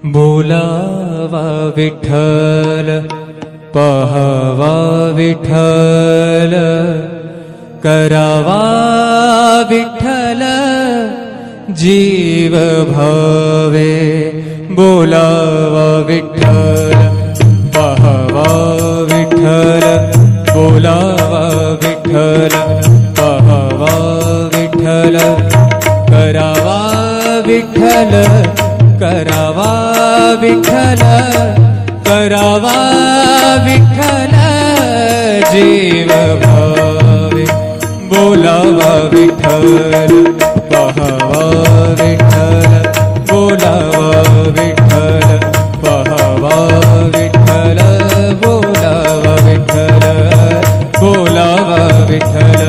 बोलावा विठ्ठल पहावा विठ्ठल करावा विठ्ठल जीव भावे बोलावा विठ्ठल पहावा विठ्ठल बोलावा विठ्ठल पहावा विठ्ठल करावा विठ्ठल करावा विठ्ठल करावा विठ्ठल जीव भावे बोलावा विठ्ठल पहावा विठ्ठल बोलावा विठ्ठल पहावा विठ्ठल बोलावा विठ्ठल बोलावा विठ्ठल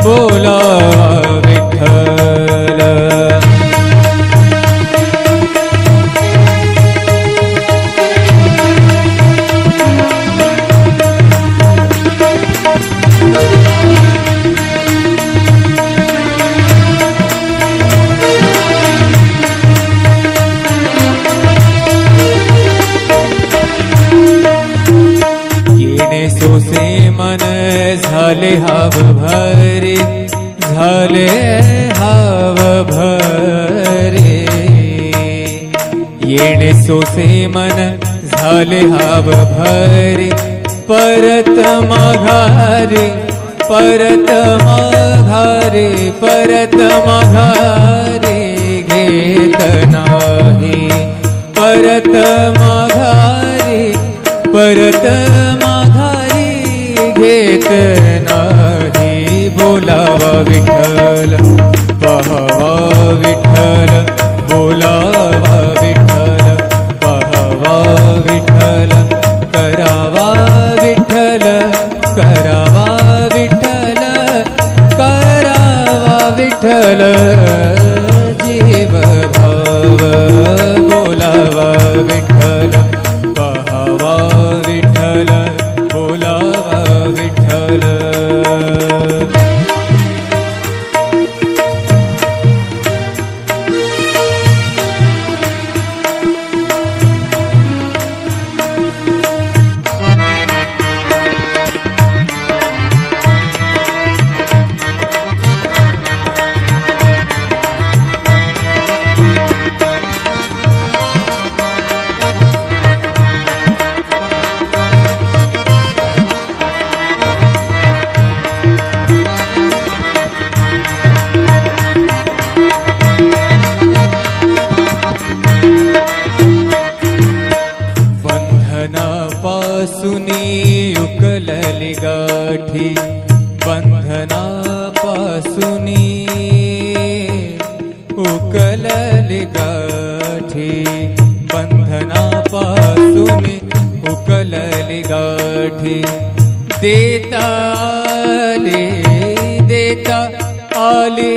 बोलावा विठ्ठल। सोसे मन झाले हाव भरे झाले हाव भरे येणे सोसे मन झाले हाव भरे परत माघारे परत माघारे परत माघारे घेत नाही परत माघारे परत माघारी घेत नाही बोलावा विठ्ठल पहावा विठ्ठल बोलावा विठ्ठल पहावा विठ्ठल करावा विठ्ठल करावा विठ्ठल करावा विठ्ठल जीव भाव बोलावा विठ्ठल पहावा विठ्ठल बोलावा विठ्ठल। बंधनापासूनी उकलली गाठी बंधनापासूनी उकलली गाठी बंधनापासूनी उकलली गाठी देता आले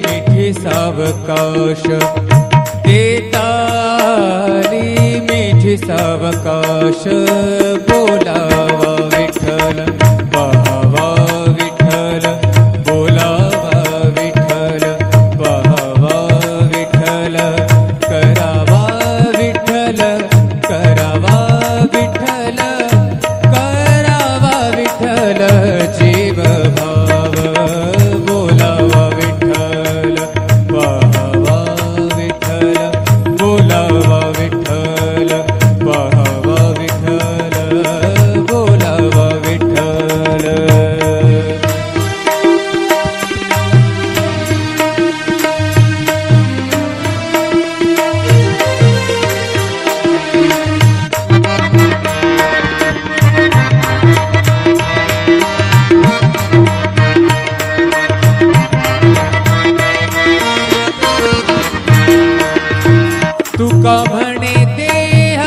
मिठी सावकाश देता आली मिठी सावकाश बोलावा विठ्ठल पहावा विठ्ठल बोलावा विठ्ठल पहावा विठ्ठल करावा विठ्ठल करावा विठ्ठल करावा विठ्ठल जीव भाव बोलावा विठ्ठल पहावा विठ्ठल बोलावा विठ्ठल पहावा विठ्ठल बोलावा विठ्ठल। तुका म्हणे देह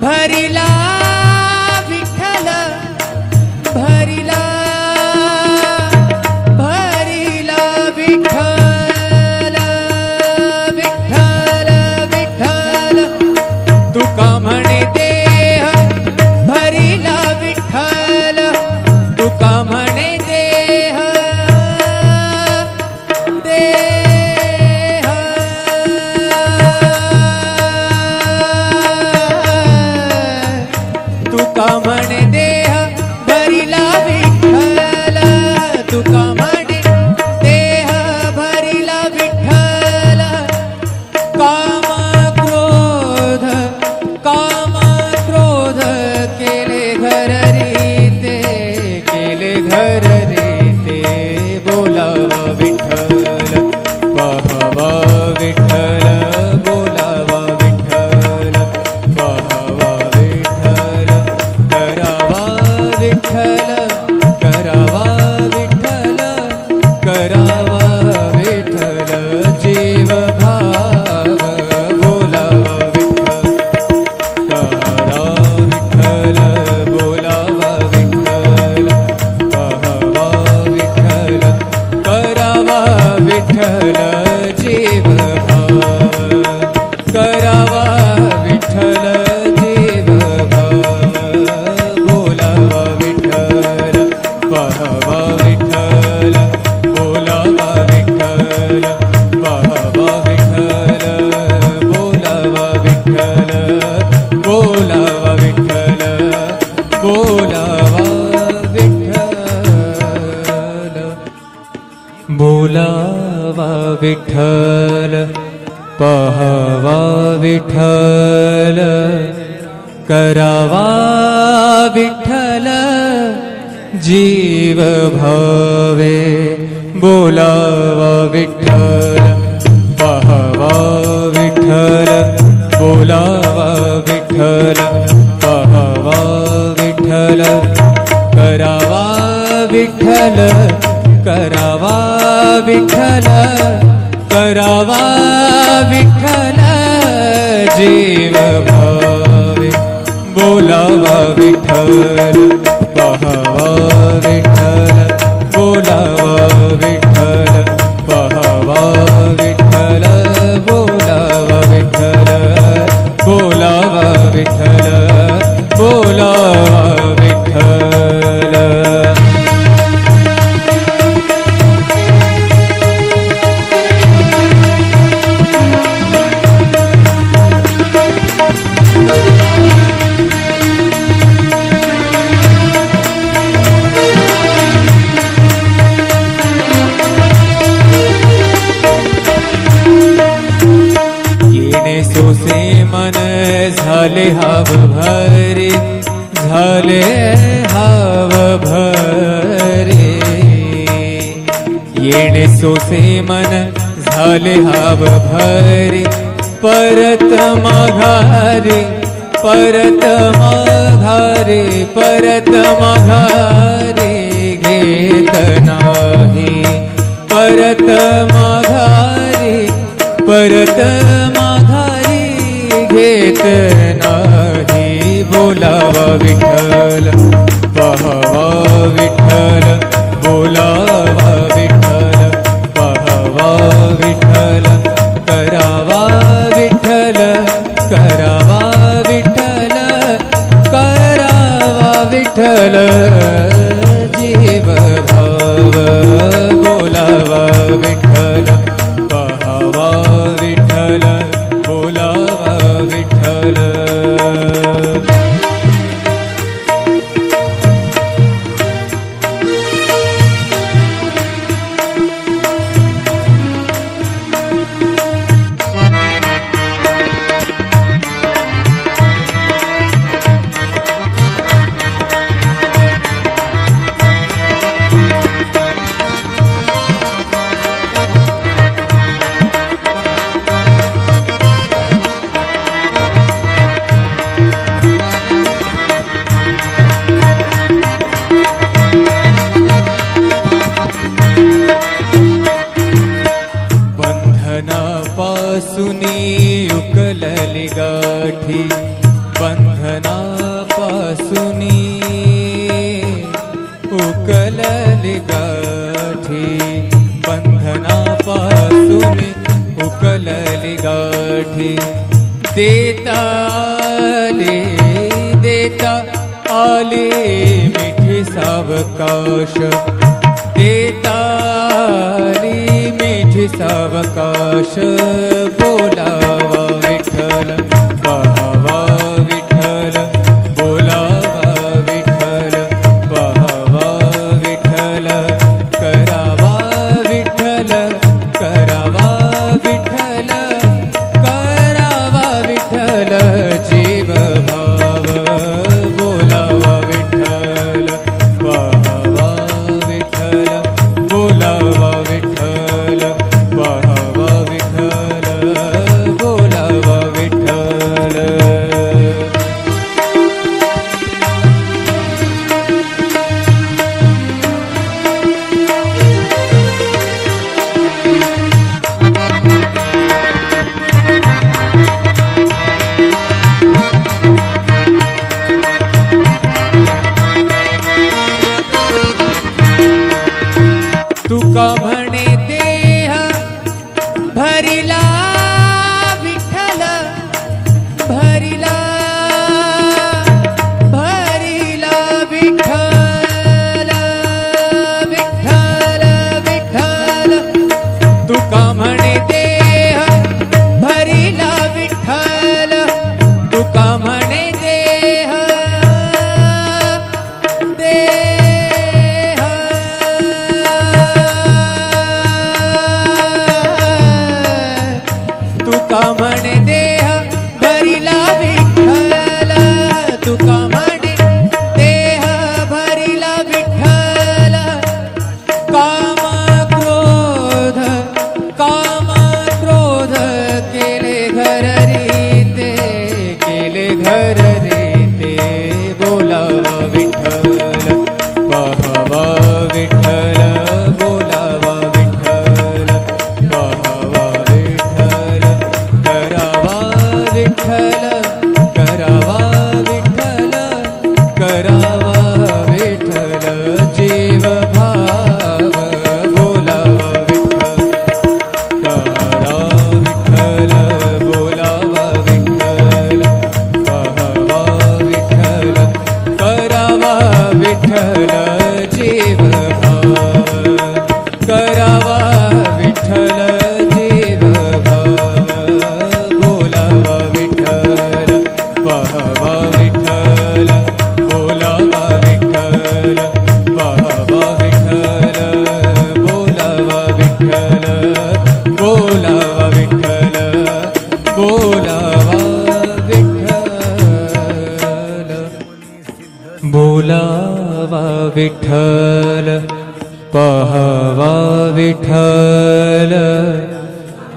भरिला विठ्ठल भरिला भरिला विठ्ठल विठ्ठल विठ्ठल तुका म्हणे देह भरिला विठ्ठल तुका म्हणे देह देह पहावा विठ्ठल करावा विठ्ठल जीव भावे बोलावा विठ्ठल पहावा विठ्ठल बोलावा विठ्ठल पहावा विठ्ठल करावा विठ्ठल करावा विठ्ठल करावा विठ्ठल जीव भावे बोलावा विठ्ठल पहावा विठ्ठल बोलावा विठ्ठल पहावा विठ्ठल बोलावा विठ्ठल बोलावा विठ्ठल बोलावा विठ्ठल सोसे मन झाले हाव भरे झाले हाव भरे येणे सोसे मन झाले हाव भरे परत माघारे परत माघारे परत माघारे घेत नाही परत माघारे परत माघारी घेत नाही बोलावा विठ्ठल पहावा विठ्ठल बोलावा विठ्ठल पहावा विठ्ठल करावा विठ्ठल करावा विठ्ठल करावा विठ्ठल जीव भाव बोलावा विठ्ठल पहावा विठ्ठल बोलावा विठ्ठल बंधनापासुनी उकलली गाठी बंधनापासुनी उकलली गाठी बंधनापासुनी उकलली गाठी देता आले मिठी सावकाश देता आली मिठी सावकाश बोलावा विठ्ठल पहावा विठ्ठल बोलावा विठ्ठल पहावा विठ्ठल करावा विठ्ठल करावा विठ्ठल करावा विठ्ठल जीव भाव बोलावा विठ्ठल पहावा विठ्ठल बोलावा विठ्ठल पहावा विठ्ठल बोलावा घर रे ते बोलावा विठ्ठल पाहावा विठ्ठल बोलावा विठ्ठल पाहावा विठ्ठल करावा विठ्ठल करावा विठ्ठल करावा विठ्ठल जीव भाव बोलावा विठ्ठल करा विठ्ठल बोलावा विठ्ठल पाहावा विठ्ठल करावा विठ्ठल जीव भाव करावा विठ्ठल जीव भाव बोलावा विठ्ठल पाहावा विठ्ठल बोलावा विठ्ठल पाहावा विठ्ठल बोलावा विठ्ठल बोलावा विठ्ठल बोलावा विठ्ठल बोलावा विठ्ठल पाहावा विठ्ठल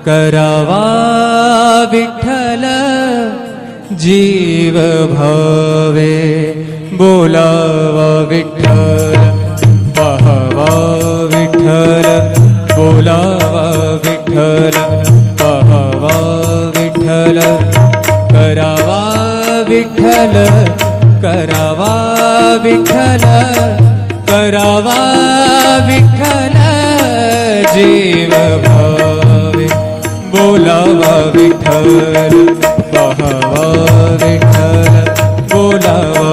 करावा विठ्ठल जीव भावे बोलावा विठ्ठल पाहावा विठ्ठल बोलावा विठ्ठल पाहावा विठ्ठल करावा विठ्ठल करावा विठ्ठल करावा विठ्ठल जीव भावे बोलावा विठ्ठल पाहावा विठ्ठल बोलावा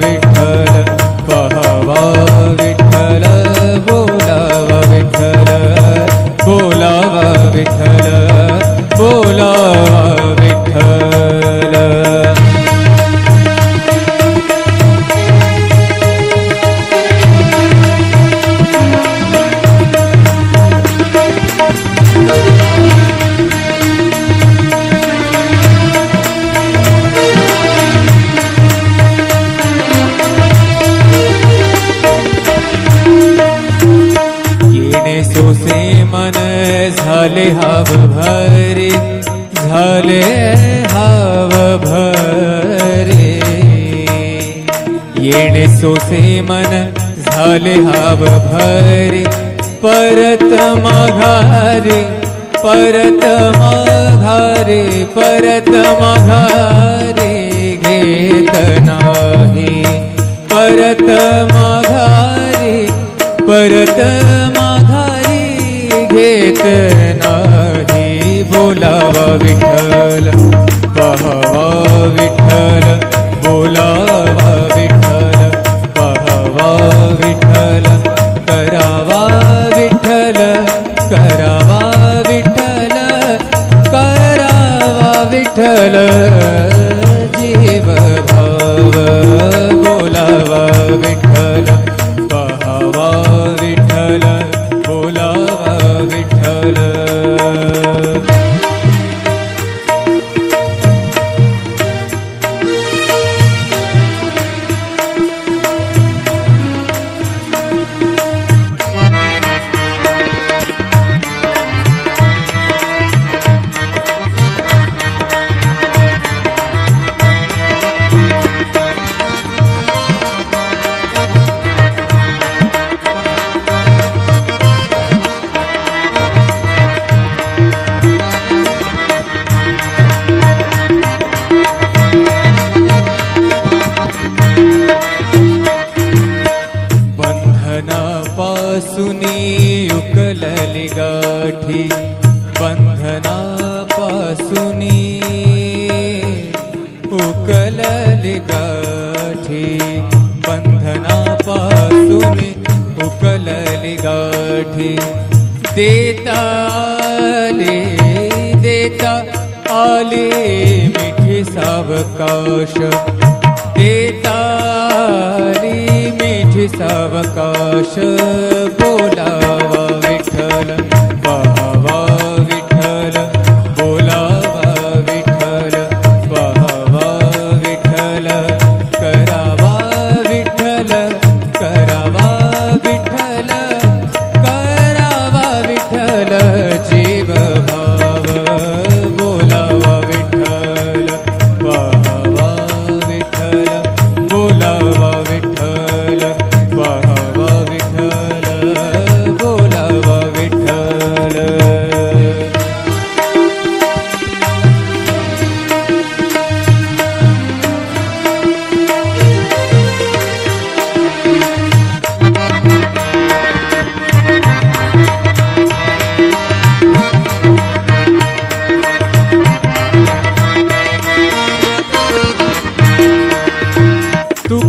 विठ्ठल पाहावा विठ्ठल बोलावा विठ्ठल बोलावा विठ्ठल बोलावा विठ्ठल सोसे मन झाले हाव भरे झाले हाव भरे येणे सोसे मन झाले हाव भरे परत माघारे परत माघारे परत माघारे घेत नाही परत माघारे परत माघारी घेत नाही बोलावा विठ्ठल पाहावा विठ्ठल बोलावा विठ्ठल पाहावा विठ्ठल करावा विठ्ठल करावा विठ्ठल करावा विठ्ठल जीव भाव बोलावा विठ्ठल पाहावा विठ्ठल बोलावा विठ्ठल बंधनापासुनी उकलली गाठी बंधनापासुनी उकलली गाठी बंधनापासुनी उकलली गाठी देता आले मिठी सावकाश देता आली मिठी सावकाश बोलावा विठ्ठल पाहावा विठ्ठल बोलावा विठ्ठल पाहावा विठ्ठल करावा विठ्ठल करावा विठ्ठल करावा विठ्ठल जीव भाव बोलावा विठ्ठल पाहावा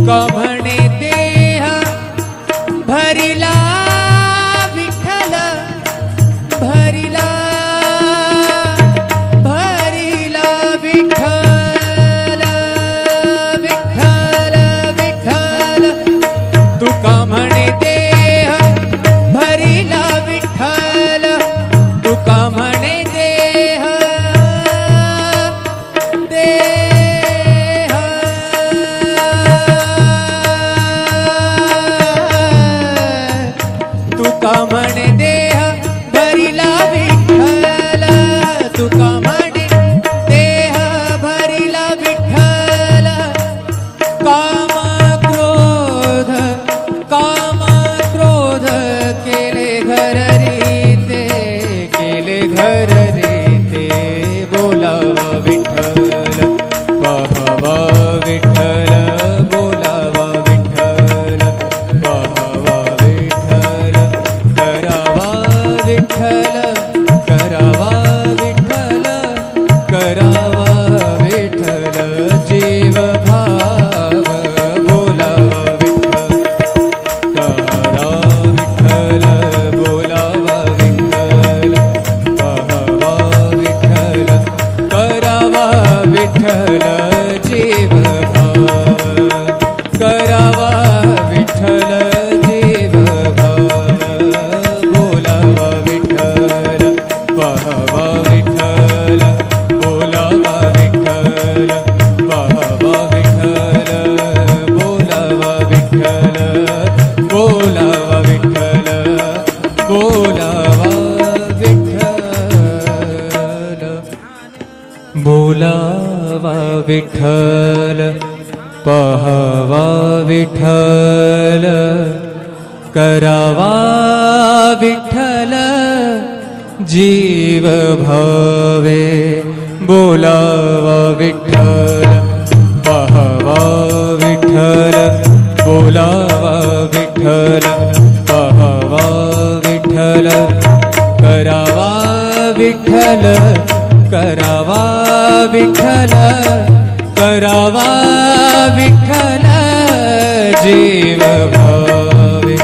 तुका म्हणे देह भरिला विठ्ठल भरिला भरिला विठ्ठल विठ्ठल विठ्ठल तुका म्हणे देह भरिला विठ्ठल तुका म्हणे देह देह तुका म्हणे देह भरिला विठ्ठल तुका म्हणे देह भरिला विठ्ठल काम क्रोध केले घर रीते केले घर रीते बोलावा विठ्ठल पाहावा विठ्ठल बोलावा विठ्ठल पाहावा विठ्ठल करावा विठ्ठल करावा विठ्ठल करावा विठ्ठल जीव भाव बोलावा विठ्ठल तारा विठ्ठल बोलावा विठ्ठल पाहावा विठ्ठल करावा विठ्ठल जीव भाव करावा विठ्ठल जीव भाव बोलावा विठ्ठल पाहावा विठ्ठल बोलावा विठ्ठल पाहावा विठ्ठल बोलावा विठ्ठल बोलावा विठ्ठल बोलावा विठ्ठल बोलावा विठ्ठल पाहावा विठ्ठल करावा विठ्ठल जीव भावे बोलावा विठ्ठल पाहावा विठ्ठल बोलावा विठ्ठल पाहावा विठ्ठल करावा विठ्ठल करावा विठ्ठल करावा विठ्ठल जीव भावे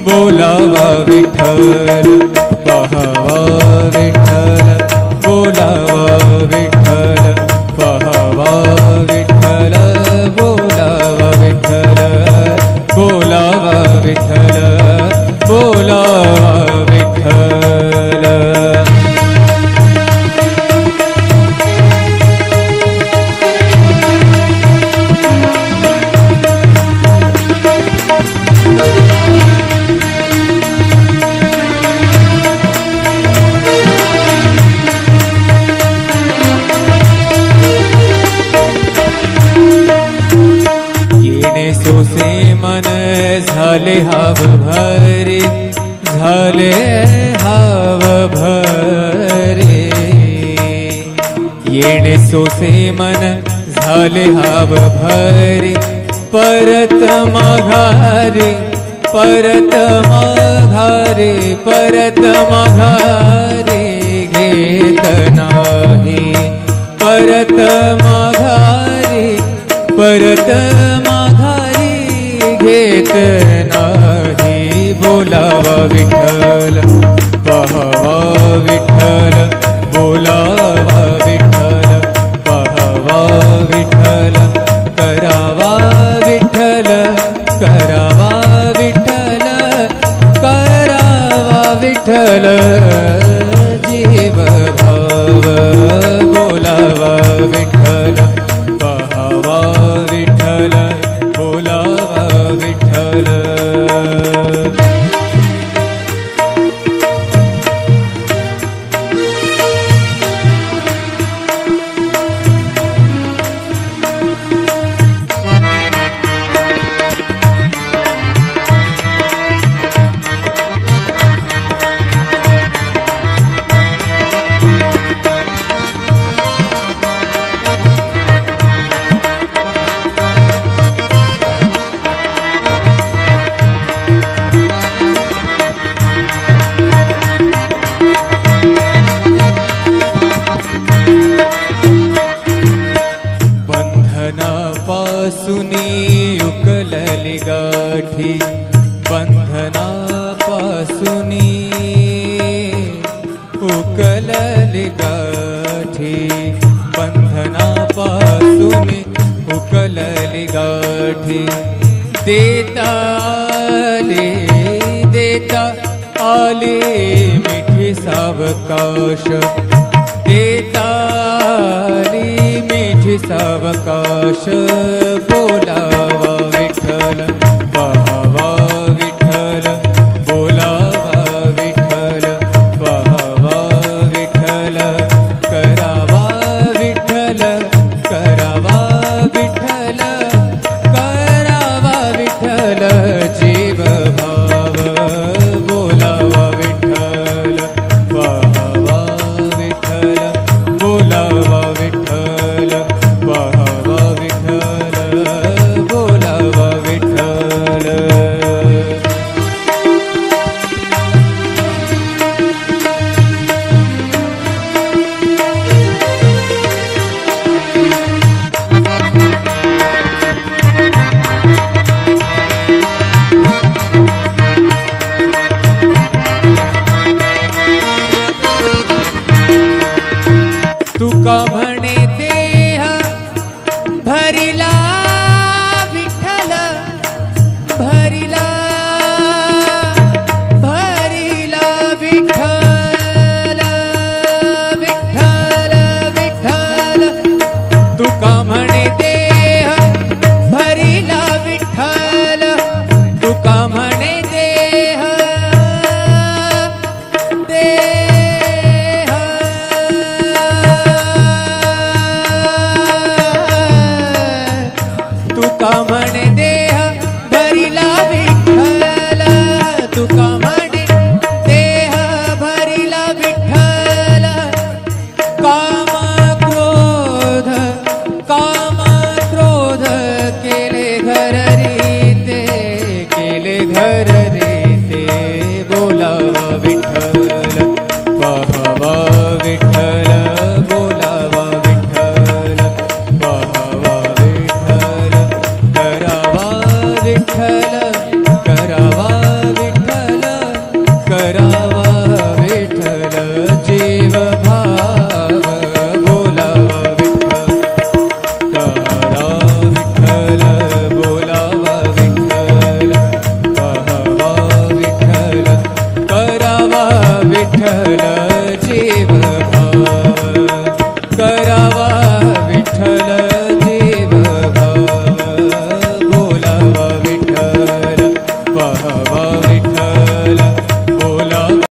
बोलावा विठ्ठल पाहावा विठ्ठल बोलावा विठ्ठल पाहावा विठ्ठल बोलावा विठ्ठल बोलावा विठ्ठल बोलावा विठ्ठल सोसे मन झाले हाव भरे झाले हाव भरे येणे सोसे मन झाले हाव भरे परत माघारे परत माघारे परत माघारे घेत नाही परत माघारे परत माघारी घेत नाही बोलावा विठ्ठल पाहावा विठ्ठल बोलावा विठ्ठल पाहावा विठ्ठल करावा विठ्ठल करावा विठ्ठल करावा विठ्ठल जीव भाव बोलावा विठ्ठल पाहावा विठ्ठल बोलावा विठ्ठल बंधनापासून उकल गाठी बंधनापासूनी उकलली गाठी बंधनापासूनी उकलली गाठी देता आले मिठी सावकाश देता आली मिठी सावकाश बोलावा विठ्ठल पहावा विठ्ठल बोलावा विठ्ठल पहावा विठ्ठल करावा विठ्ठल करावा विठ्ठल करावा विठ्ठल जीव भाव बोलावा विठ्ठल पहावा विठ्ठल बोलावा विठ्ठल पहावा विठ्ठल बोलावा विठ्ठल